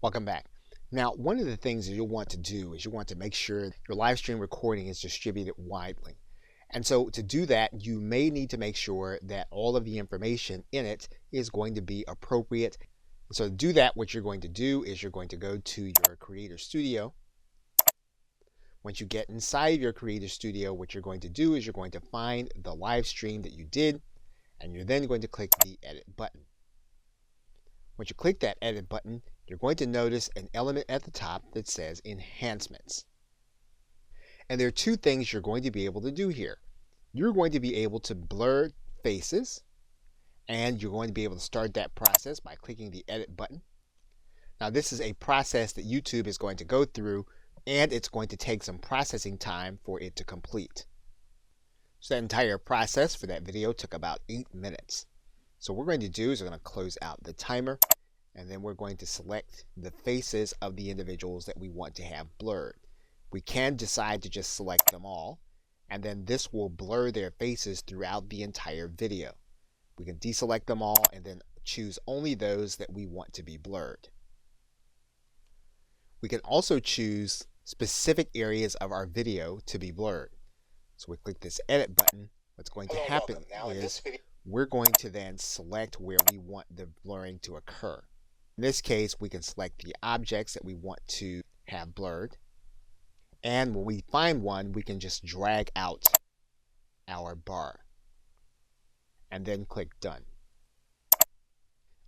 Welcome back. Now, one of the things that you'll want to do is you want to make sure your live stream recording is distributed widely. And so to do that, you may need to make sure that all of the information in it is going to be appropriate. And so to do that, what you're going to do is you're going to go to your Creator Studio. Once you get inside your Creator Studio, what you're going to do is you're going to find the live stream that you did, and you're then going to click the Edit button. Once you click that Edit button, you're going to notice an element at the top that says Enhancements. And there are two things you're going to be able to do here. You're going to be able to blur faces, and you're going to be able to start that process by clicking the Edit button. Now, this is a process that YouTube is going to go through, and it's going to take some processing time for it to complete. So that entire process for that video took about 8 minutes. So what we're going to do is we're going to close out the timer, and then we're going to select the faces of the individuals that we want to have blurred. We can decide to just select them all, and then this will blur their faces throughout the entire video. We can deselect them all and then choose only those that we want to be blurred. We can also choose specific areas of our video to be blurred. So we click this Edit button. What's going to happen is we're going to then select where we want the blurring to occur. In this case, we can select the objects that we want to have blurred. And when we find one, we can just drag out our bar and then click Done.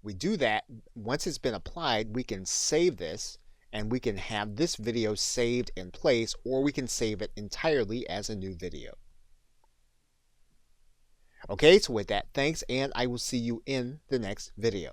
We do that. Once it's been applied, we can save this, and we can have this video saved in place, or we can save it entirely as a new video. Okay, so with that, thanks, and I will see you in the next video.